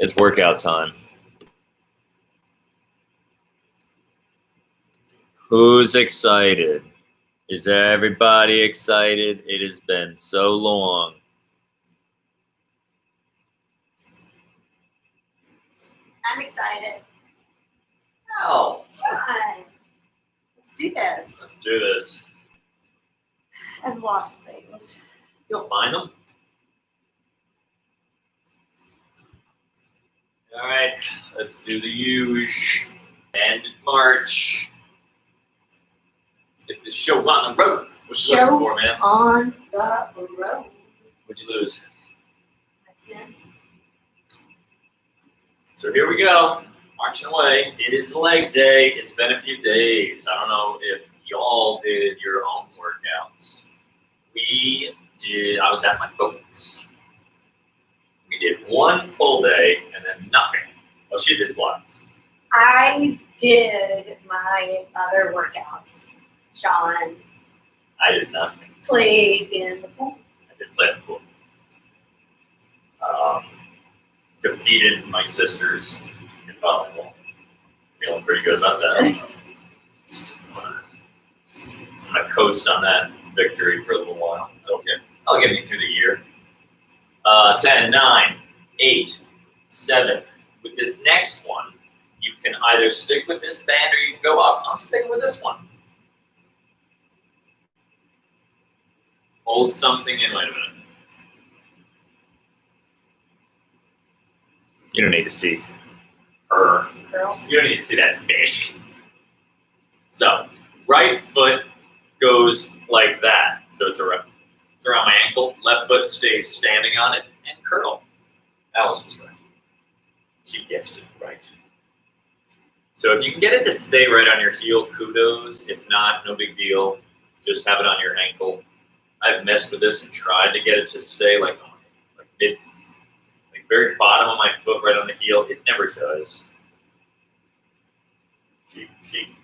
It's workout time. Who's excited? Is everybody excited? It has been so long. I'm excited. Oh, Sean, let's do this. let's do this. I've lost things. You'll find them. All right, let's do the huge end March. Get this show on the road. What you looking for, man? On the road. What'd you lose? My sins. So here we go, marching away. It is leg day. It's been a few days. I don't know if y'all did your own workouts. We did. I was at my folks. We did one pull day and then nothing. Well, she did lots. I did my other workouts. Sean I did nothing. played in the pool. I did play in the pool. Defeated my sisters in volleyball. Feeling pretty good about that. I'm gonna coast on that victory for a little while. Okay, I'll get me through the year. 10, 9, 8, 7. With this next one, you can either stick with this band or you can go up. I'm sticking with this one. Hold something in. Wait a minute. You don't need to see her. Girls. You don't need to see that fish. So, right foot goes like that. So it's around my ankle. Left foot stays standing on it and curl. Alice was right. She guessed it right. So if you can get it to stay right on your heel, kudos. If not, no big deal. Just have it on your ankle. I've messed with this and tried to get it to stay like mid, like very bottom of my foot, right on the heel. It never does. She can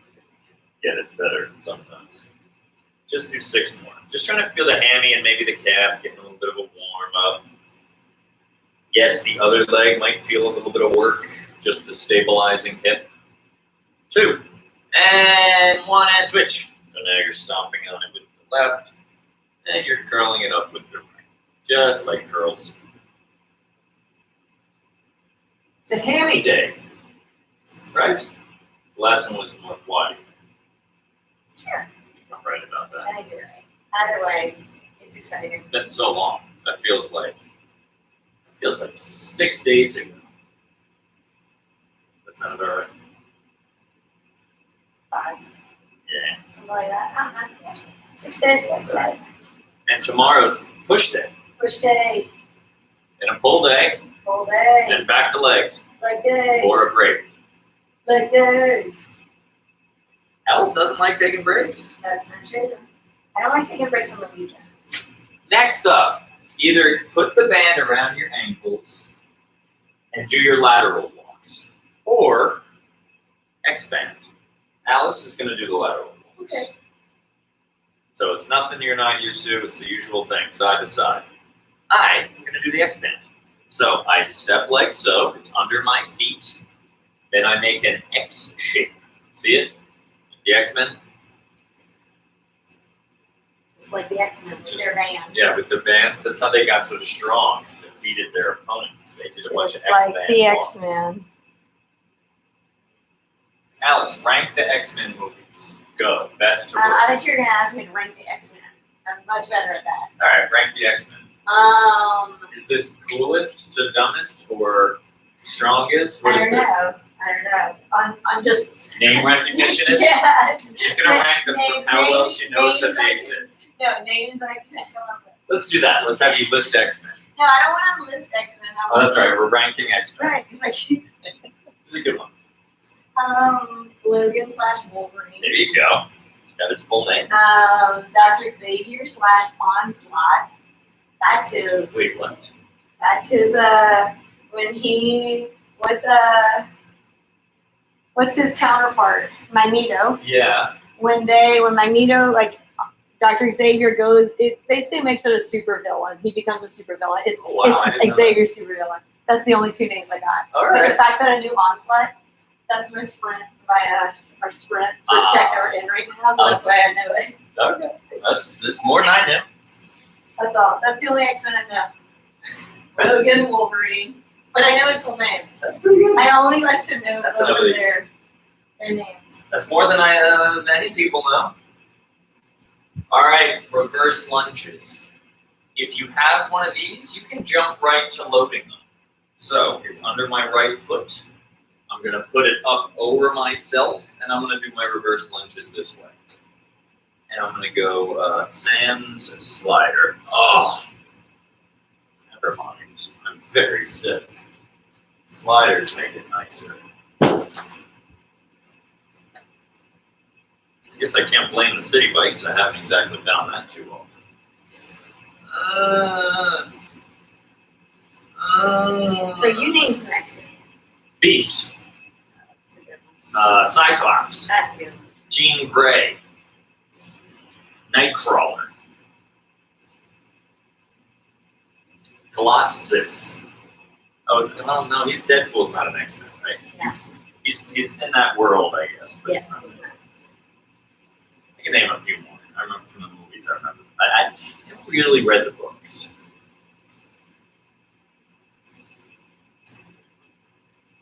get it better sometimes. Just do 6 more. Just trying to feel the hammy and maybe the calf, getting a little bit of a warm up. Yes, the other leg might feel a little bit of work, just the stabilizing hip. 2, and 1, and switch. So now you're stomping on it with the left, and you're curling it up with the right, just like curls. It's a hammy day, right? The last one was more wide. Sure. I'm right about that. I think you're right. Either way, it's exciting. It's been so long. That feels like 6 days ago. That sound about right? 5. Yeah. Something like that. I don't know. 6 days was that. And tomorrow's push day, Push day. and a pull day, Full day. and back to legs, Leg day. or a break. Leg day. Alice doesn't like taking breaks. That's not true. I don't like taking breaks on the weekend. Next up, either put the band around your ankles and do your lateral walks, or X-band. Alice is going to do the lateral walks. Okay. So it's nothing you're not used to. It's the usual thing, side to side. I am going to do the X-band. So I step like so. It's under my feet. Then I make an X shape. See it? The X-Men? It's like the X-Men with their bands. Yeah, with their bands. That's how they got so strong. Defeated their opponents. They did a bunch of It's like X-Men. the walks. X-Men. Alice, rank the X-Men movies. Go. Best to I worst. think you're going to ask me to rank the X-Men. I'm much better at that. All right, rank the X-Men. Is this coolest to dumbest or strongest? What is this? I don't know. I'm just... Name recognition is? Yeah. She's going to rank them from how well she knows that they exist. No, names I can't come up with. Let's do that. Let's have you list X-Men. No, I don't want to list X-Men. Oh, that's right. We're ranking X-Men. Right, because This is a good one. Logan / Wolverine. There you go. Got his full name. Dr. Xavier / Onslaught. That's his. Wait, what? That's his. When he what's his counterpart? Magneto. Yeah. When Magneto, like Dr. Xavier goes, it basically makes it a super villain. He becomes a super villain. Wow, I didn't know Xavier's super villain. That's the only two names I got. All But the right. fact that I knew Onslaught, that's my sprint, our sprint for check that we're in right now, so that's why I know it. Okay. That's more than I knew. That's all. That's the only X-Men I know. Logan, Wolverine. But I know his full name. That's pretty good. I only like to know That's over another these. their names. That's more than many people know. All right, reverse lunges. If you have one of these, you can jump right to loading them. So it's under my right foot. I'm gonna put it up over myself, and I'm gonna do my reverse lunges this way. And I'm gonna go Sam's slider. Oh, never mind. I'm very stiff. Sliders make it nicer. I guess I can't blame the city bikes. I haven't exactly found that too often. So you name some X-Men. Beast, Cyclops, That's good. Jean Grey, Nightcrawler, Colossus. Oh, well, no, Deadpool's not an X-Men, right? No. He's in that world, I guess. But Yes. he's not. I can name a few more. I remember from the movies. I remember. I never really read the books.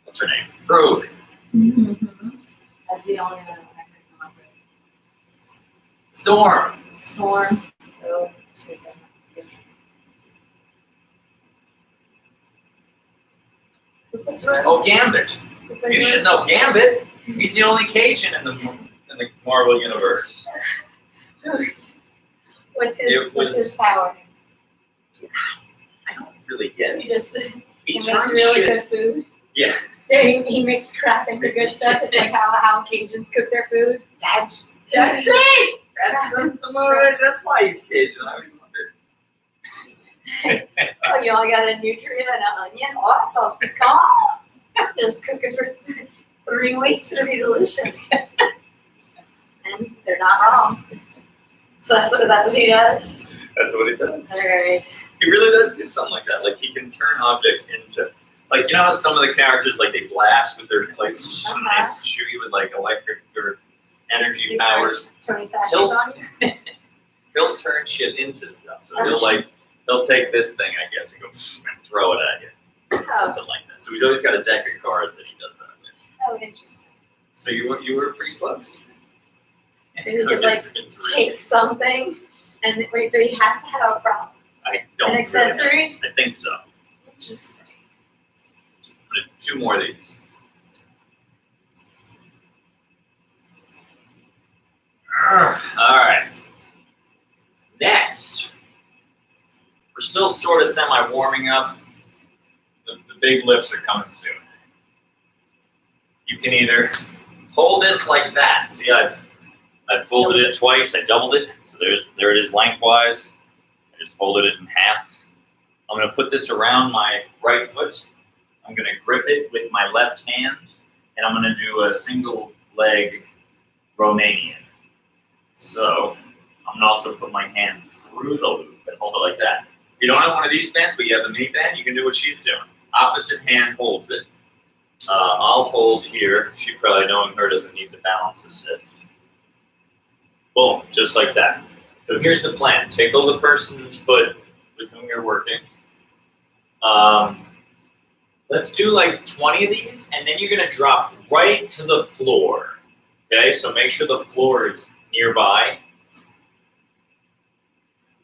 What's her name? Rogue. Mm-hmm. That's the only one I can come up with. Storm. Storm. Oh, should have done that too. Who's right? Oh, Gambit. You should know Gambit. He's the only Cajun in the Marvel universe. What's his power? I don't really get He it. just he He makes turns really shit. good food. Yeah. He makes crap into good stuff. It's like how Cajuns cook their food. That's it. That's why he's Cajun. I always wondered. Oh, you only got a nutrient and an onion. Oh, sauce pecan. Just cook it for 3 weeks. It'll be delicious. And they're not wrong. So that's what he does. That's what he does. All right. He really does do something like that. Like he can turn objects into, like, you know how some of the characters, like, they blast with their, like, they shoot you with, like, electric or energy powers. Tony Sashes He'll- on you. He'll turn shit into stuff. So he'll take this thing, I guess, and go and throw it at you. Oh, Something like that. So he's always got a deck of cards that he does that with. oh, interesting. So you were pretty close. So he could, like, take something and wait. So he has to have a prop, I don't an really know. accessory. I think so. Interesting. I'm gonna do 2 more of these. All right. Next, we're still sort of semi-warming up. The big lifts are coming soon. You can either hold this like that. See, I've folded it twice. I doubled it. So there it is lengthwise. I just folded it in half. I'm going to put this around my right foot. I'm going to grip it with my left hand, and I'm going to do a single leg Romanian. So I'm going to also put my hand through the loop and hold it like that. If you don't have one of these bands, but you have the mini band, you can do what she's doing. Opposite hand holds it. I'll hold here. She probably, knowing her, doesn't need the balance assist. Boom, just like that. So here's the plan. Tickle the person's foot with whom you're working. Let's do like 20 of these, and then you're gonna drop right to the floor. Okay, so make sure the floor is nearby.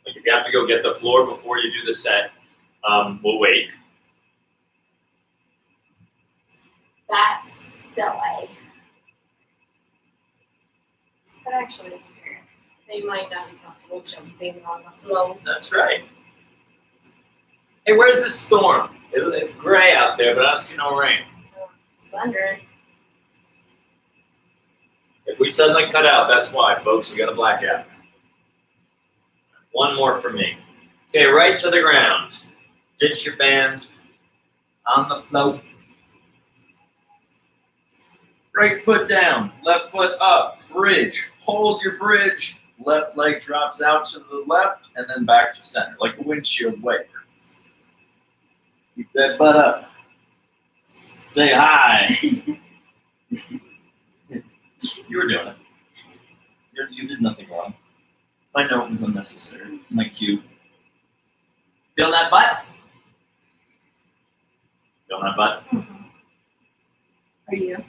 Like if you have to go get the floor before you do the set, we'll wait. That's silly. But actually, they might not be comfortable jumping on the floor. That's right. Hey, where's the storm? It's gray out there, but I don't see no rain. It's thunder. If we suddenly cut out, that's why, folks. We got a blackout. 1 more for me. Okay, right to the ground. Ditch your band. On the float. Right foot down, left foot up, bridge. Hold your bridge. Left leg drops out to the left and then back to center, like a windshield wiper. Keep that butt up. Stay high. You were doing it. You did nothing wrong. My note was unnecessary. My cue. Feel that butt? Feel that butt? Are you?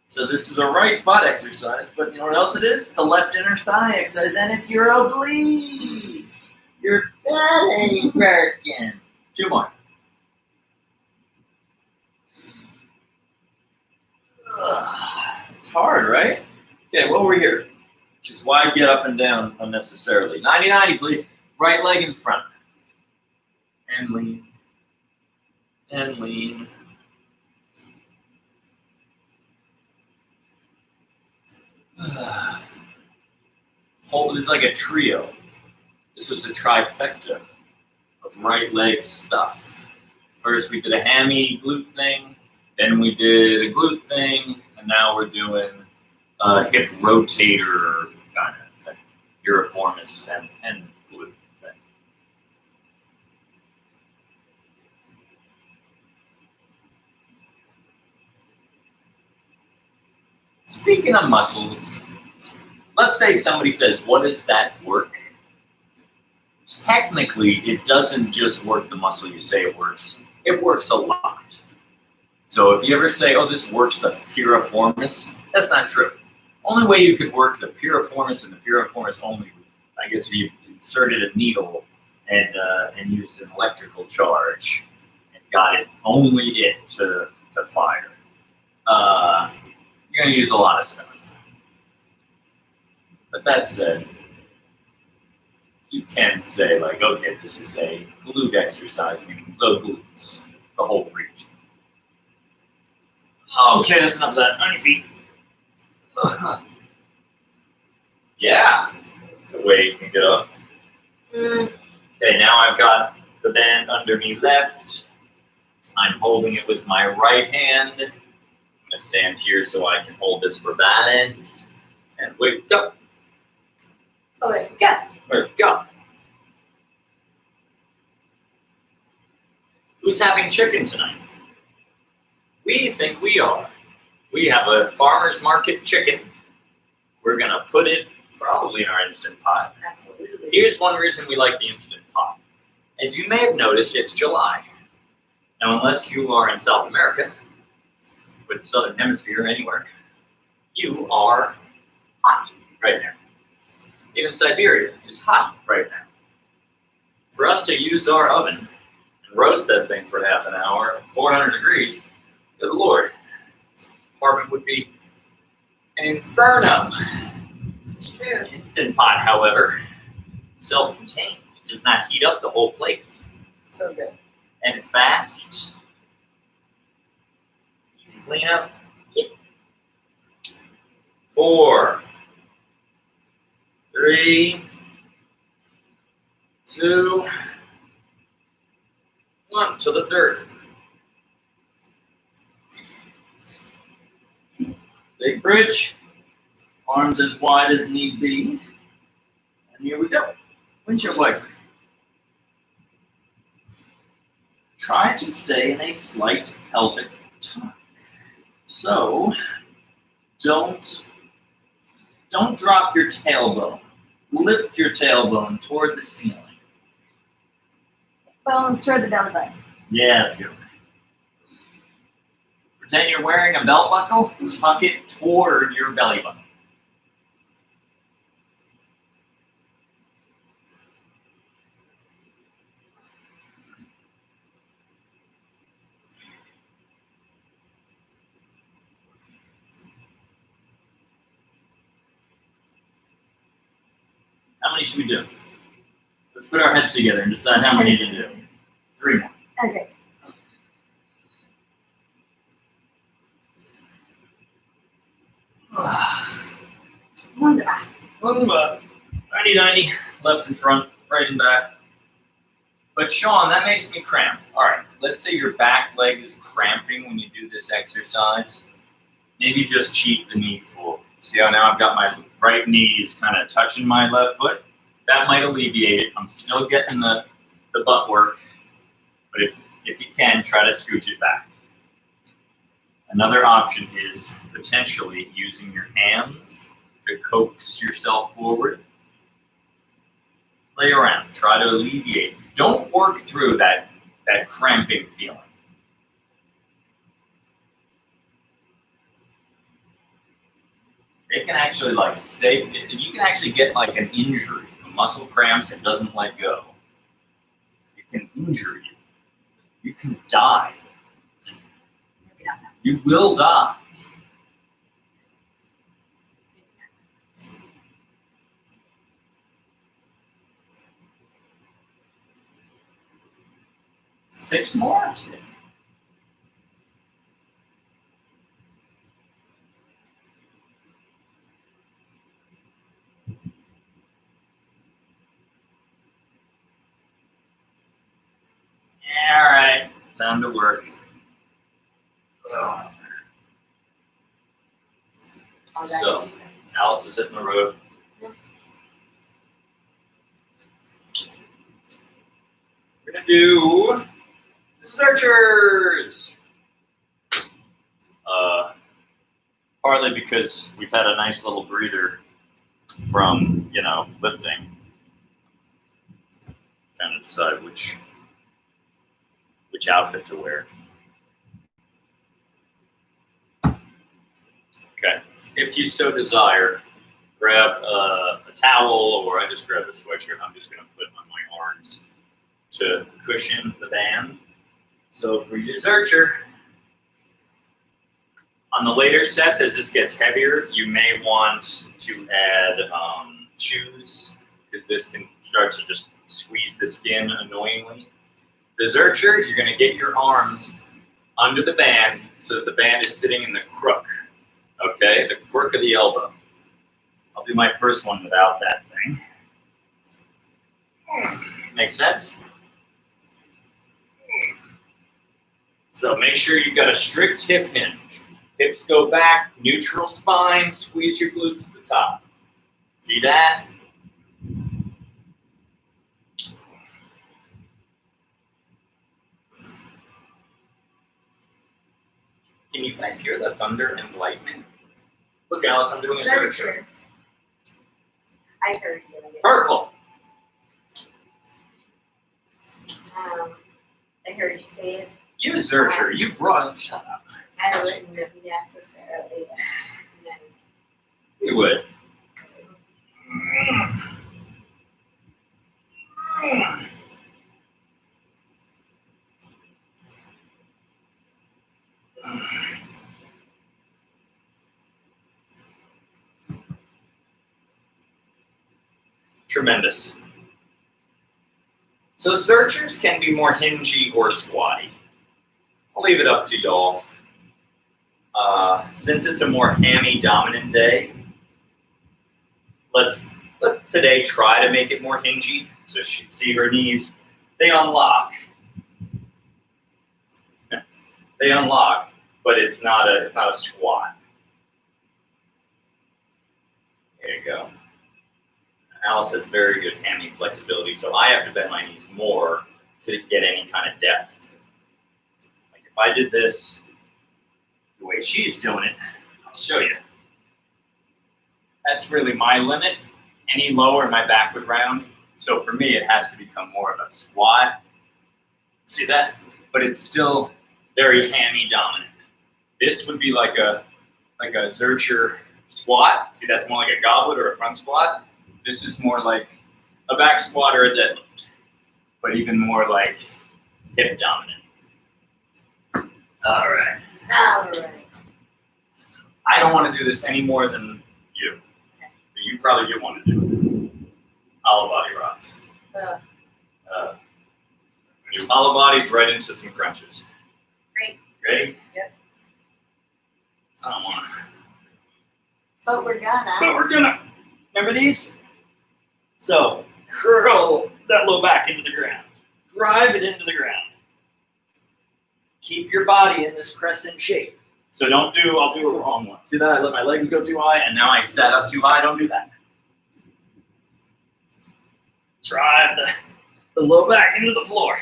So this is a right butt exercise, but you know what else it is? It's a left inner thigh exercise, and it's your obliques. Your belly working. 2 more. It's hard, right? Okay, well, we're here. Just why get up and down unnecessarily? 90-90, please. Right leg in front. And lean. And lean. Hold. It's like a trio. This was a trifecta of right leg stuff. First we did a hammy glute thing, then we did a glute thing, and now we're doing a hip rotator kind of thing. Piriformis and glute thing. Speaking of muscles, let's say somebody says, what does that work? Technically, it doesn't just work the muscle you say it works. It works a lot. So if you ever say, oh, this works the piriformis, that's not true. Only way you could work the piriformis and the piriformis only, I guess if you inserted a needle and used an electrical charge and got it, only it to fire. You're going to use a lot of stuff. But that said, you can say like, okay, this is a glute exercise, meaning the glutes, the whole region. Okay, that's enough of that. On your feet. Yeah, that's a way you can get up. Okay, now I've got the band under me left. I'm holding it with my right hand. I'm gonna stand here so I can hold this for balance. And wait, go. Oh, wait, go. Wait, go. Who's having chicken tonight? We think we are. We have a farmer's market chicken. We're gonna put it probably in our Instant Pot. Absolutely. Here's one reason we like the Instant Pot. As you may have noticed, it's July. Now, unless you are in South America, with the Southern Hemisphere, anywhere, you are hot right now. Even Siberia is hot right now. For us to use our oven and roast that thing for half an hour, 400 degrees, good Lord, this apartment would be an inferno. It's true. Instant Pot, however, self-contained. It does not heat up the whole place. So good. And it's fast. Easy cleanup. Yep. 4, 3, 2, 1 to the dirt. Big bridge, arms as wide as need be. And here we go. Windshield wiper. Try to stay in a slight pelvic tuck. So don't drop your tailbone. Lift your tailbone toward the ceiling. Bones toward the belly button. Yeah, that's good. Pretend you're wearing a belt buckle, tuck it toward your belly button. How many should we do? Let's put our heads together and decide how many to do. 3 more. Okay. Wonderful. Wunderbar. 90-90, left and front, right and back. But Sean, that makes me cramp. All right, let's say your back leg is cramping when you do this exercise. maybe just cheat the knee full. See how now I've got my right knees kind of touching my left foot? That might alleviate it. I'm still getting the butt work, but if you can, try to scooch it back. Another option is potentially using your hands to coax yourself forward. Play around, try to alleviate. Don't work through that cramping feeling. It can actually like stay, you can actually get like an injury. If a muscle cramps and doesn't let go, it can injure you. You can die. You will die. Six more. All right, time to work. So, Alice is hitting the road. We're gonna do searchers. Partly because we've had a nice little breather from, lifting. Trying to decide which outfit to wear. Okay, if you so desire, grab a towel, or I just grabbed a sweatshirt. I'm just gonna put on my arms to cushion the band. So for your searcher, on the later sets, as this gets heavier, you may want to add shoes, because this can start to just squeeze the skin annoyingly. The Zercher, you're going to get your arms under the band so that the band is sitting in the crook, okay? The crook of the elbow. I'll do my first one without that thing. Make sense? So make sure you've got a strict hip hinge. Hips go back, neutral spine, squeeze your glutes at the top. See that? Can you guys hear the thunder and lightning? Look, Alice, I'm doing a searcher. I heard you. Purple. I heard you say it. You searcher, you brought. Shut up. I wouldn't have necessarily. No. You would. Tremendous. So searchers can be more hingy or squatty. I'll leave it up to y'all. Since it's a more hammy dominant day, let's today try to make it more hingy. So she can see her knees, they unlock. They unlock, but it's not a squat. There you go. Alice has very good hammy flexibility, so I have to bend my knees more to get any kind of depth. Like if I did this the way she's doing it, I'll show you. That's really my limit. Any lower, my back would round. So for me, it has to become more of a squat. See that? But it's still very hammy dominant. This would be like a Zercher squat. See, that's more like a goblet or a front squat. This is more like a back squat or a deadlift, but even more like hip dominant. All right. All right. I don't want to do this any more than you. Okay. But you probably do want to do it. Hollow body rods. You hollow bodies right into some crunches. Great. Ready? Yep. I don't want to. But we're gonna. But we're gonna. Remember these? So, curl that low back into the ground. Drive it into the ground. Keep your body in this crescent shape. So I'll do a wrong one. See that? I let my legs go too high, and now I sat up too high. Don't do that. Drive the low back into the floor.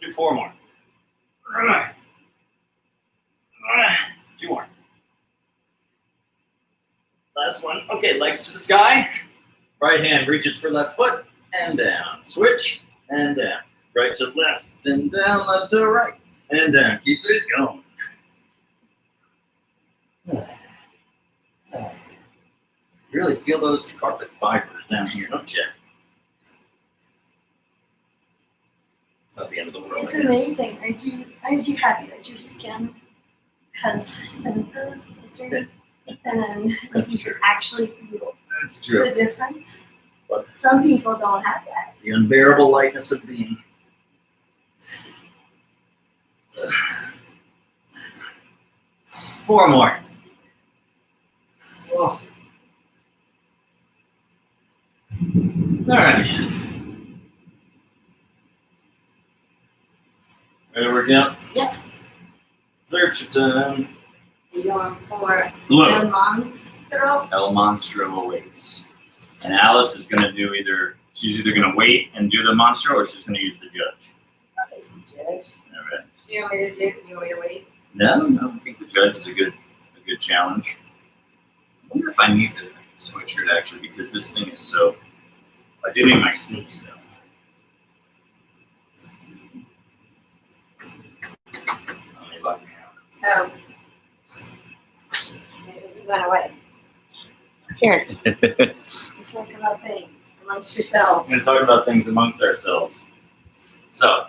Do 4 more. 2 more. Last one. Okay, legs to the sky. Right hand reaches for left foot and down. Switch and down. Right to left and down, left to right and down. Keep it going. You really feel those carpet fibers down here, don't you? Not the end of the world. It's amazing. Aren't you happy that your skin has senses? And like you can actually feel That's true. the difference. What? Some people don't have that. The unbearable lightness of being. Four more. Oh. All right. There we go. Yep. Search time. You're going for Look. El Monstro. El Monstro awaits. And Alice is going to do she's either going to wait and do the Monstro or she's going to use the judge. Is the judge. Do you want me to wait? No, I think the judge is a good challenge. I wonder if I need the sweatshirt actually, because this thing is so. I do need my sneaks though. Let me lock me out. Oh. It isn't going away. Here, let's talk about things amongst yourselves. We're going to talk about things amongst ourselves. So,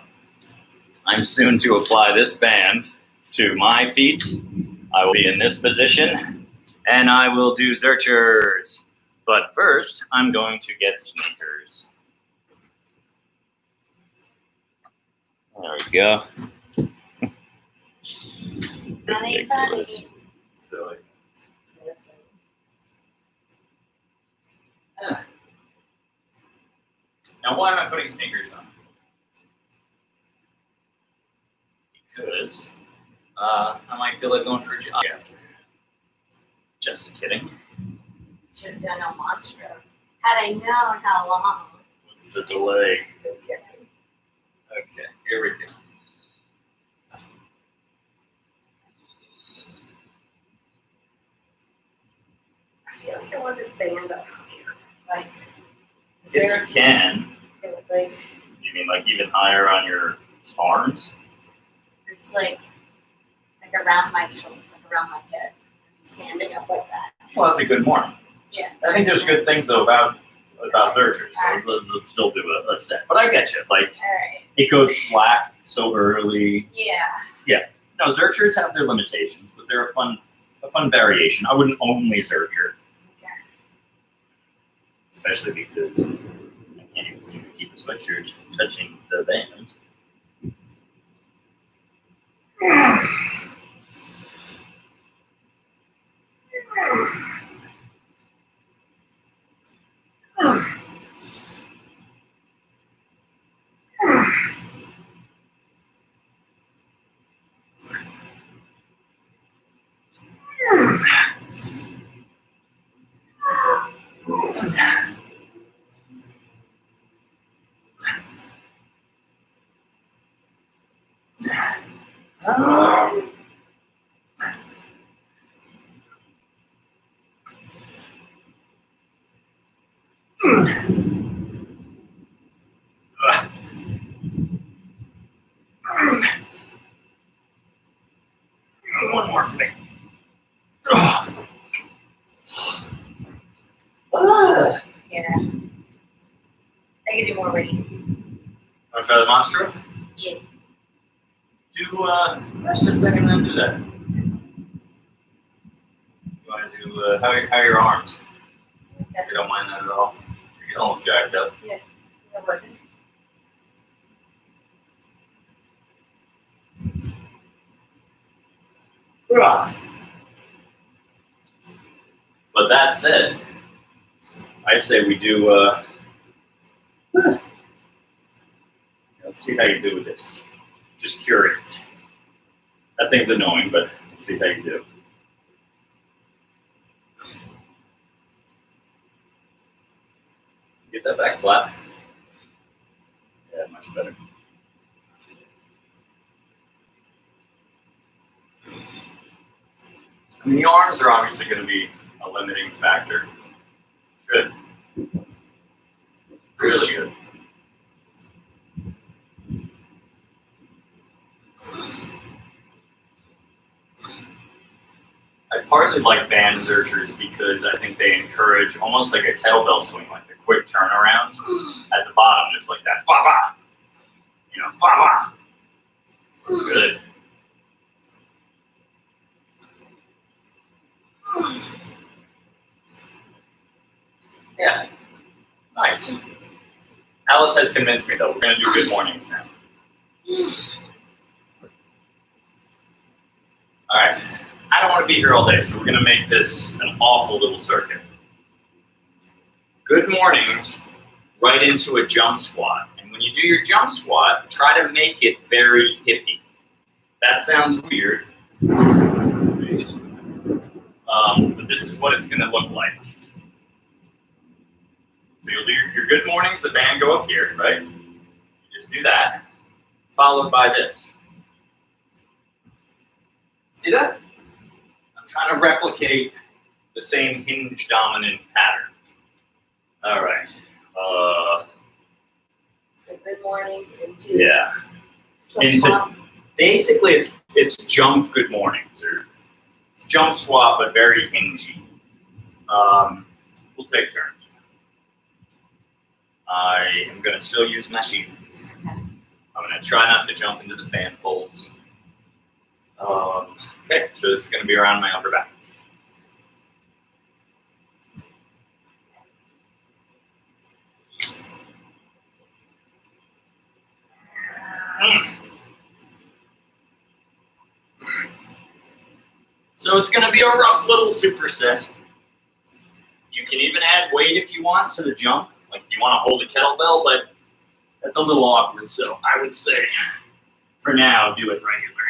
I'm soon to apply this band to my feet. I will be in this position, and I will do Zerchers. But first, I'm going to get sneakers. There we go. Funny. Ridiculous. Silly. Now, why am I putting sneakers on? Because I might feel like going for a jog after. Just kidding. Should have done El Monstro. Had I known how long. What's the delay? Just kidding. Okay, here we go. I feel like I want this band up here. Like, is If there you can, like, you mean like even higher on your arms? or just like around my shoulder, like around my head, standing up like that. Well, that's a good morning. Yeah. I think there's good things though about Zerchers. So let's still do a set. But I get you. Like All right. it goes slack so early. Yeah. No, Zerchers have their limitations, but they're a fun variation. I wouldn't only Zercher, Okay. especially because I can't even seem to keep a sweatshirt touching the band. One more for me. Yeah. I can do more reading. Want to try the Monstro? Yeah. Do, just a second, then do that. You want to do, how are your arms? Okay. You don't mind that at all? You're all jacked up. We're working. But that said, I say we do, let's see how you do with this. Just curious. That thing's annoying, but let's see how you do. Get that back flat. Yeah, much better. I mean, the arms are obviously going to be a limiting factor. Good. Really good. I partly like band zerchers because I think they encourage almost like a kettlebell swing, like the quick turnaround at the bottom, just like that. Ba ba. You know, ba ba. Good. Yeah. Nice. Alice has convinced me though. We're gonna do good mornings now. All right. I don't want to be here all day, so we're gonna make this an awful little circuit. Good mornings, right into a jump squat. And when you do your jump squat, try to make it very hippie. That sounds weird. But this is what it's gonna look like. So you'll do your good mornings, the band go up here, right? You just do that, followed by this. See that? I'm trying to replicate the same hinge dominant pattern. All right. So good mornings into Yeah. Basically, it's jump good mornings, or it's jump squat, but very hingy. We'll take turns. I am going to still use my sheets. I'm going to try not to jump into the fan poles. Okay, so this is going to be around my upper back. So it's going to be a rough little superset. You can even add weight if you want to the jump. Like if you want to hold a kettlebell, but that's a little awkward. So I would say, for now, do it regular.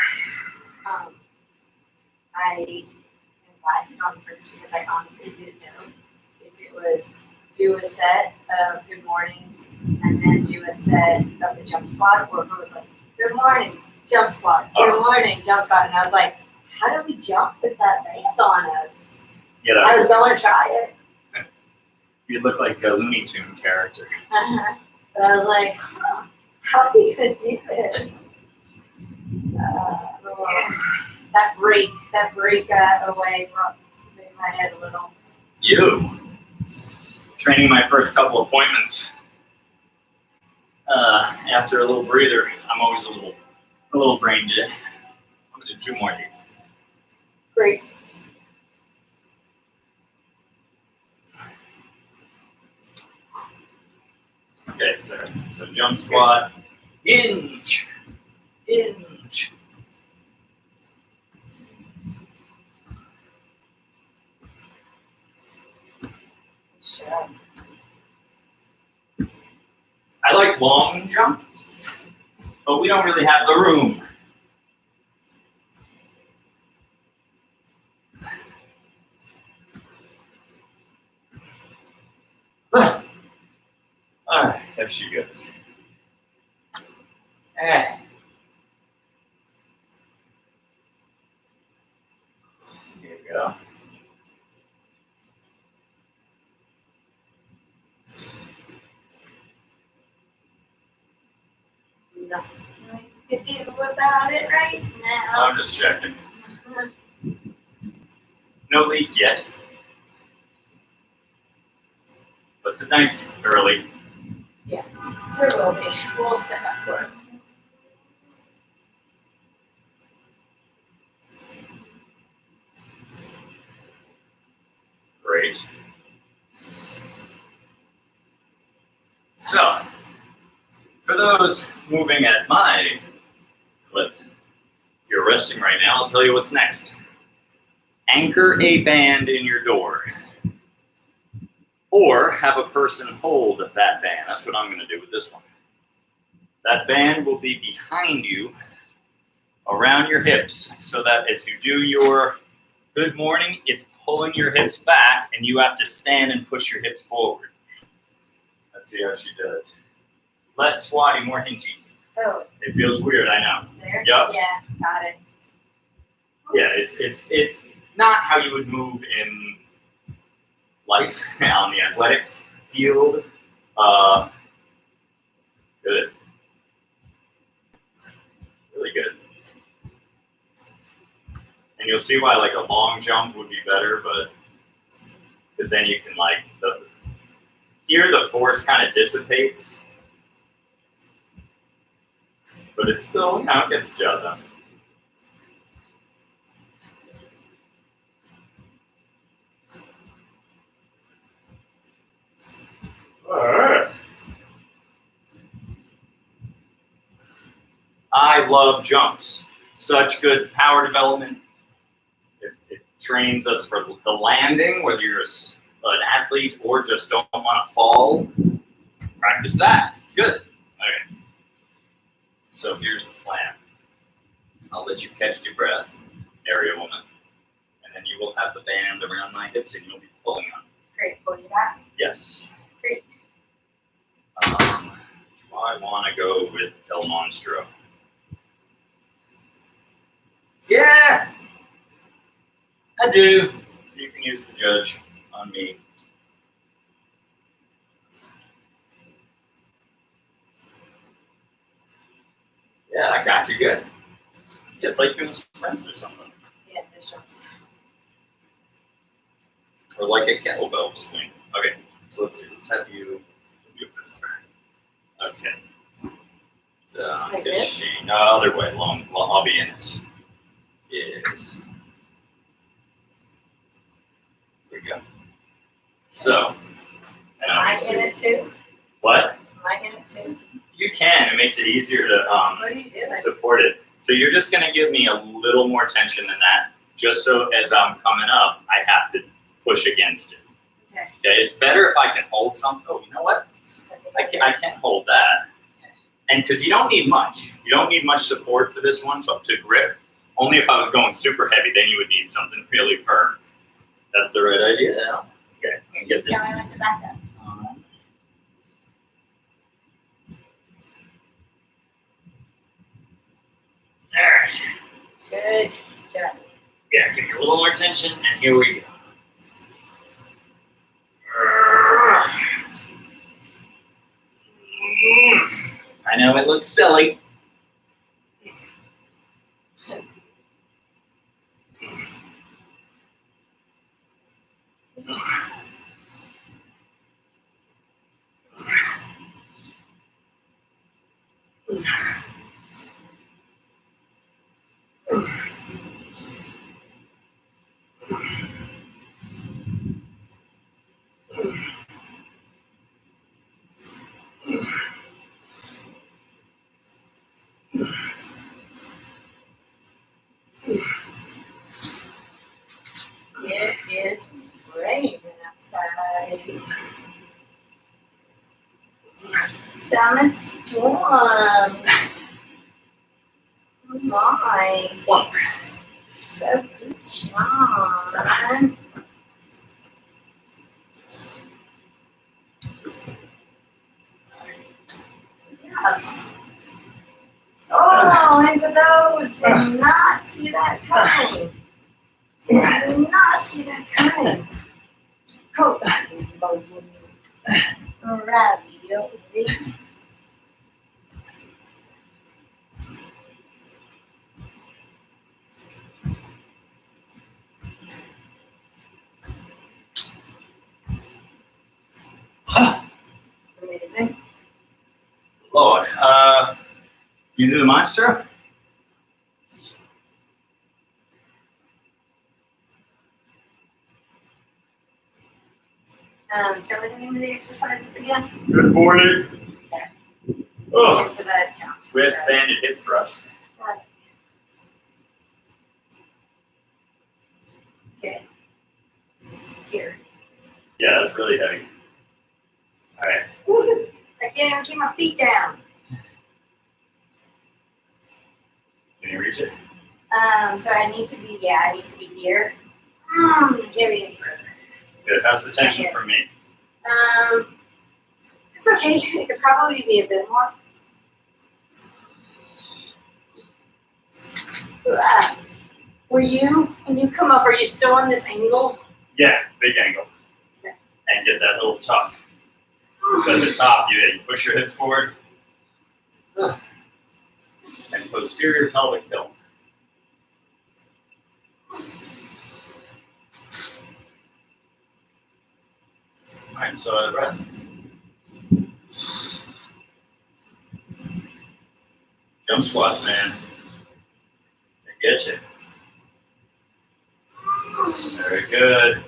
I am glad you got first because I honestly didn't know if it was do a set of good mornings and then do a set of the jump squat, or if it was like good morning, jump squat, good morning, jump squat, and I was like, how do we jump with that band on us? Yeah, I was going to try it. You look like a Looney Tune character. But I was like, how's he gonna do this? That break away made my head a little. You training my first couple appointments. After a little breather, I'm always a little brain dead. I'm gonna do 2 more of these. Great. Okay, so jump squat, hinge. Sure. I like long jumps, but we don't really have the room. All right, there she goes. Here you go. Nothing to do about it right now. I'm just checking. No leak yet, but the night's early. There will be. We'll set up for it. Great. So, for those moving at my clip, if you're resting right now, I'll tell you what's next. Anchor a band in your door. Or have a person hold that band. That's what I'm going to do with this one. That band will be behind you around your hips so that as you do your good morning, it's pulling your hips back and you have to stand and push your hips forward. Let's see how she does. Less squatty, more hingy. Oh, It feels weird, I know. there? Yup. Yeah, got it. Yeah, it's not how you would move in life on the athletic field. Good. Really good. And you'll see why like a long jump would be better, but because then you can like here the force kind of dissipates, but it's still, you know, it gets the job done. All right. I love jumps. Such good power development. It trains us for the landing, whether you're an athlete or just don't want to fall. Practice that. It's good. Okay. So here's the plan. I'll let you catch your breath, area woman, and then you will have the band around my hips and you'll be pulling on it. Great, pull you back. Yes. Great. Do I want to go with El Monstro? Yeah, I do. You can use the judge on me. Yeah, I got you good. Yeah, it's like doing sprints or something. Yeah, fish jumps. Or like a kettlebell swing. Okay, so let's see. Let's have you do it. Okay. Like this? Machine. No, other way. Long. Well, I'll be in it. Yes. Here we go. So. Am I in it too? What? Am I in it too? You can. It makes it easier to What are you doing? support it. So you're just going to give me a little more tension than that, just so as I'm coming up, I have to push against it. Okay. Okay. It's better if I can hold something. Oh, you know what? I can hold that. And because you don't need much. You don't need much support for this one to grip. Only if I was going super heavy, then you would need something really firm. That's the right idea. Yeah. Okay. I'm gonna get this. Tell me when to back up. There. Good job. Yeah, give me a little more tension, and here we go. I know it looks silly. It is raining outside. Summer storms. Oh my. One. So good job. Yeah. Oh, into those. Did not see that coming. Did not see that coming. Oh, ravioli. Amazing. Lord, you do the monster? Tell me the name of the exercises again. Good morning. Oh, Into that count. with banded hip thrust. Okay. Scary. Yeah, that's really heavy. All right. Woo-hoo. I can't even keep my feet down. Can you reach it? So I need to be here. Get me further. Good. How's the tension for me? It's okay. It could probably be a bit more. When you come up, are you still on this angle? Yeah, big angle. Okay. And get that little tuck. So at the top, you push your hips forward. And posterior pelvic tilt. Alright, so rest. Jump squats, man. They get you. Very good.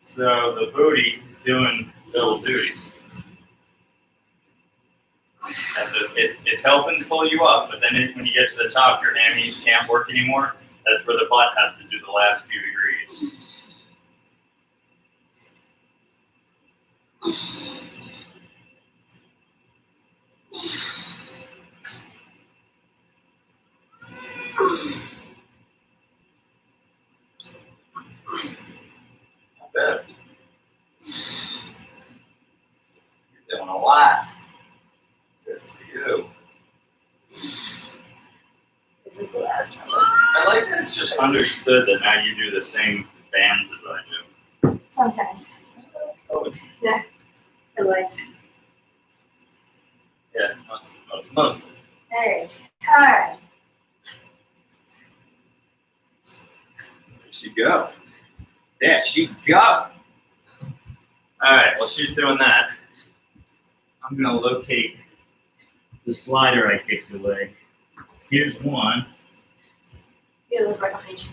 So the booty is doing double duty. And it's helping pull you up, but then when you get to the top, your hammies can't work anymore. That's where the butt has to do the last few degrees. Not bad. You're doing a lot. Good for you. This is the last one. I like that it's just understood that now you do the same bands as I do. Sometimes. Oh, it's, For legs. yeah, most. Hey. Alright. There she go. There she go. All right, while she's doing that, I'm gonna locate the slider I kicked away. Here's one, You look right behind you.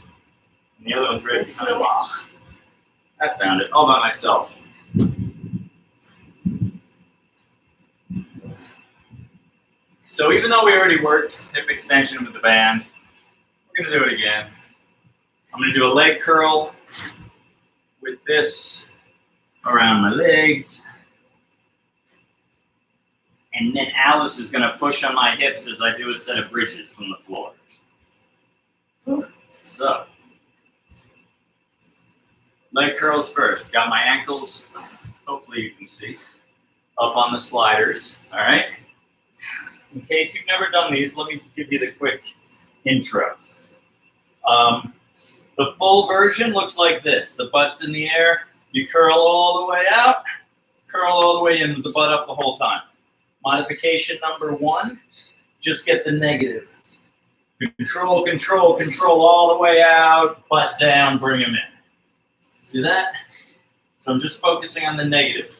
and the other one's right Next to behind the me. wall. I found it all by myself. So even though we already worked hip extension with the band, we're gonna do it again. I'm gonna do a leg curl with this around my legs. And then Alice is gonna push on my hips as I do a set of bridges from the floor. So, leg curls first. Got my ankles, hopefully you can see, up on the sliders, all right? In case you've never done these, let me give you the quick intro. The full version looks like this. The butt's in the air, you curl all the way out, curl all the way in with the butt up the whole time. Modification number 1, just get the negative. Control, control, control all the way out, butt down, bring them in. See that? So I'm just focusing on the negative.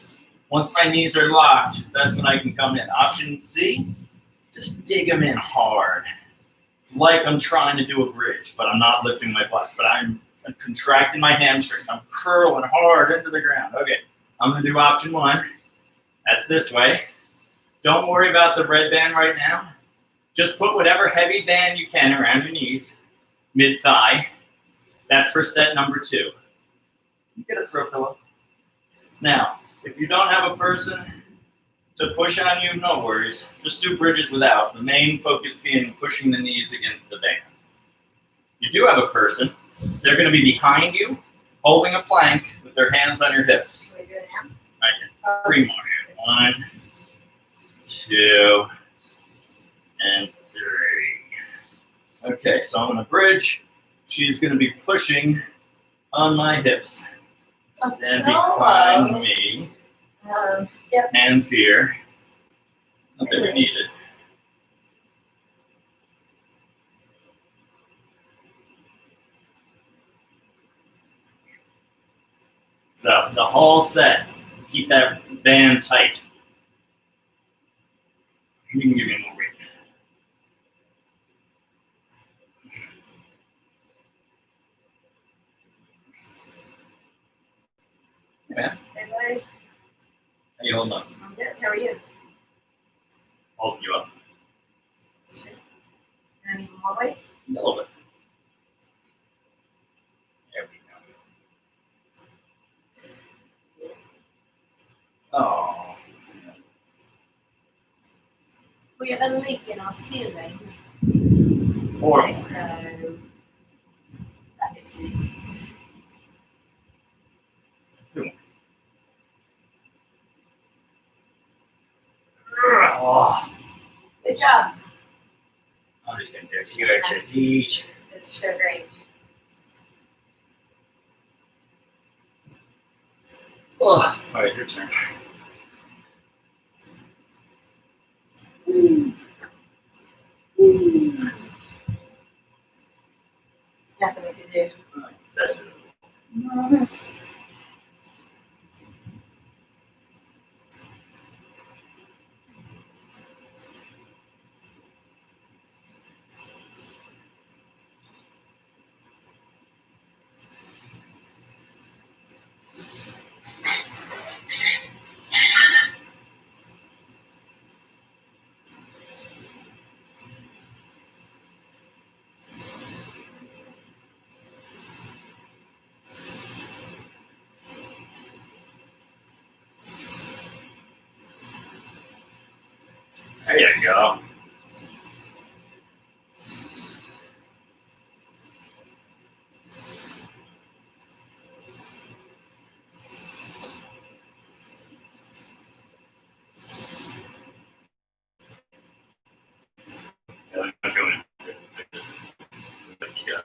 Once my knees are locked, that's when I can come in. Option C, just dig them in hard. It's like I'm trying to do a bridge, but I'm not lifting my butt, but I'm contracting my hamstrings. I'm curling hard into the ground. Okay, I'm gonna do option 1. That's this way. Don't worry about the red band right now. Just put whatever heavy band you can around your knees, mid-thigh. That's for set number 2. You get a throw pillow. Now, if you don't have a person to push on you, no worries. Just do bridges without. The main focus being pushing the knees against the band. You do have a person. They're going to be behind you, holding a plank with their hands on your hips. What are you doing now? Right here. 3 more. 1, 2, and 3. Okay, so I'm going to bridge. She's going to be pushing on my hips. Stand behind me. Yep. Hands here. Not that we need it. So the whole set, keep that band tight. You can give me more weight. Yeah. Hey, buddy. How you holding up? I'm good. How are you? Holding you up. Sure. I need more weight? A little bit. There we go. Oh. We have a leak in our ceiling. Horrible. So that exists. Oh, Good job. I'm just gonna do a few extra each. Those are so great. Oh, all right, your turn. Nothing we can do. That's it. There you go. I'm doing it. Yeah.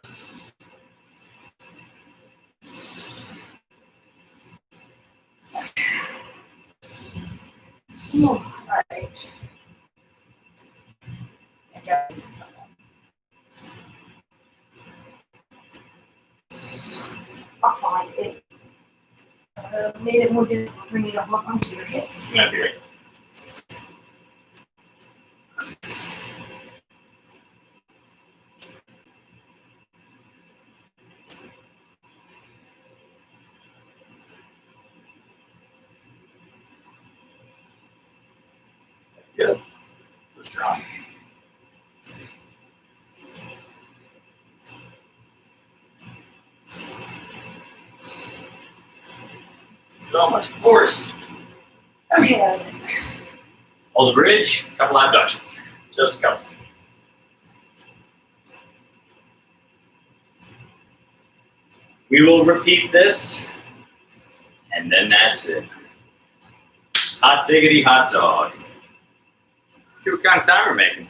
All right. I'll find it. Made it more difficult for me to hold onto your hips. That'd be great. Good. Good job. So much force. Okay, that was it. Hold the bridge, couple abductions. Just a couple. We will repeat this, and then that's it. Hot diggity hot dog. See what kind of time we're making.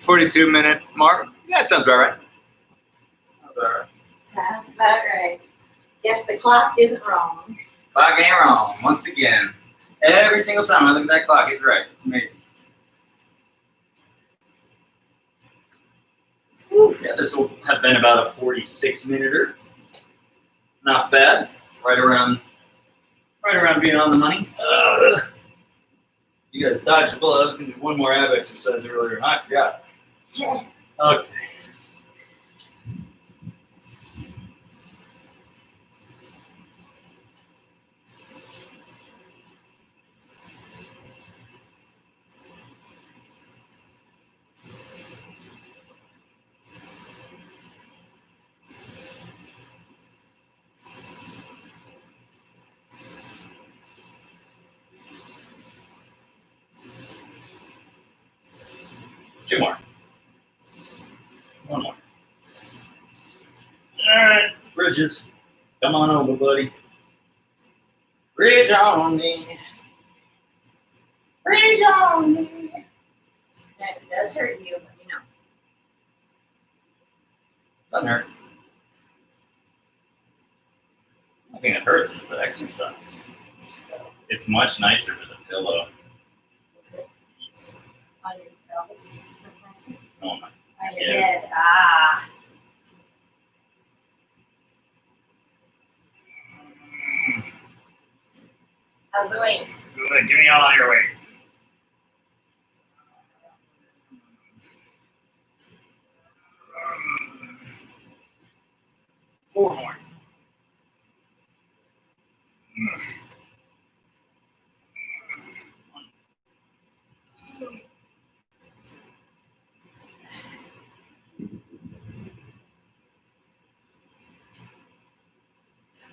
42-minute mark. Yeah, that sounds about right. Sounds about right. Sounds about right. Yes, the clock isn't wrong. Clock ain't wrong, once again. Every single time I look at that clock, it's right. It's amazing. Whew. Yeah, this will have been about a 46-minuter. Not bad. It's right around being on the money. You guys dodged the bullet. I was going to do one more ab exercise earlier, and I forgot. Yeah. Okay. Two more. One more. All right, Bridges. Come on over, buddy. Bridge on me. Bridge on me. If it does hurt you, let me know. Doesn't hurt. The thing that hurts is the exercise. It's much nicer with a pillow. What's it? It's, On your pelvis? oh my. On your Yeah. head. Ah. How's the weight? Good. Give me all your weight. Four more.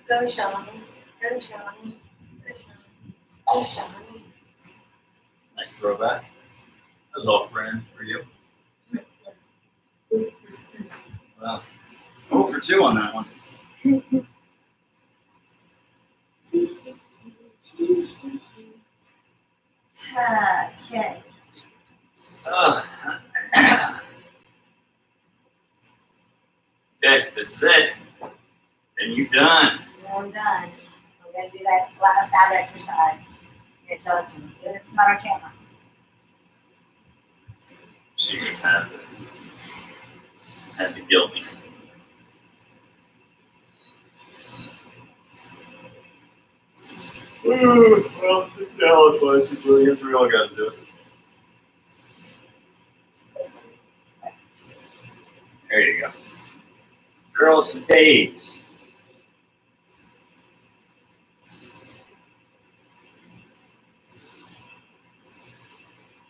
Go, Shawnee. Go, Shawnee. Go, Shawnee. Go, Shawnee. Nice throwback. That was off brand for you. Well, 0 for 2 on that one. Okay. Okay, this is it. And you done. I'm done. We're gonna do that last ab exercise. I'm gonna tell it to me. It's not our camera. She just had to guilt me. Well, tell us what it's really is. We all got to do it. There you go. Girls for days.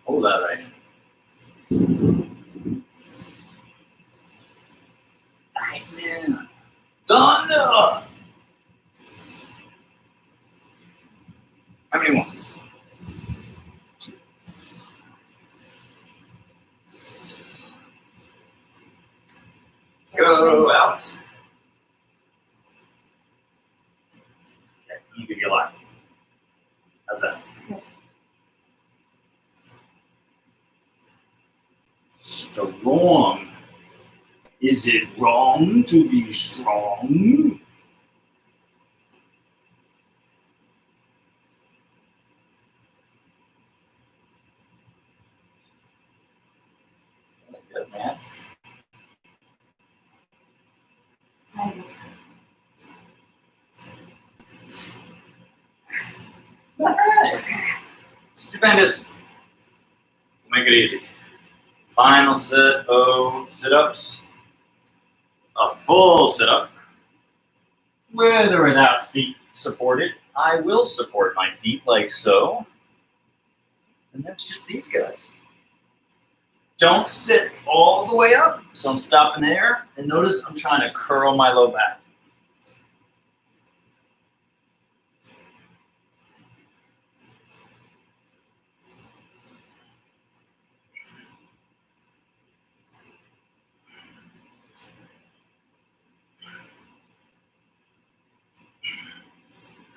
Hold that right. Right now. Thunder! How many more? Go out. Okay, let me give you a lot. How's that? Strong. Is it wrong to be strong? Good, man. All right. Stupendous. Make it easy. Final set of sit-ups. A full sit-up. With or without feet supported. I will support my feet like so. And that's just these guys. Don't sit all the way up. So I'm stopping there. And notice I'm trying to curl my low back.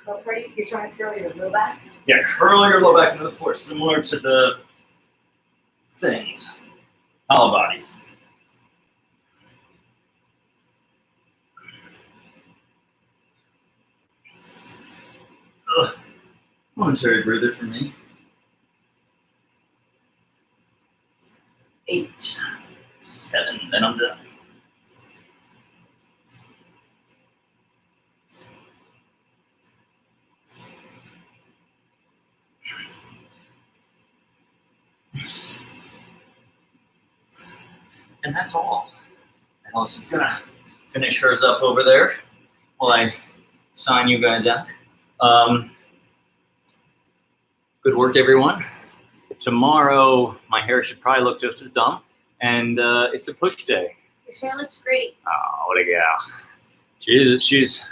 How pretty? You're trying to curl your low back? Yeah, curl your low back into the floor, similar to the things. Hollow bodies. Ugh. Momentary breather for me. 8, 7, then I'm done. And that's all. Alice is gonna finish hers up over there while I sign you guys out. Good work, everyone. Tomorrow, my hair should probably look just as dumb, and it's a push day. Your hair looks great. Oh, what a gal. She's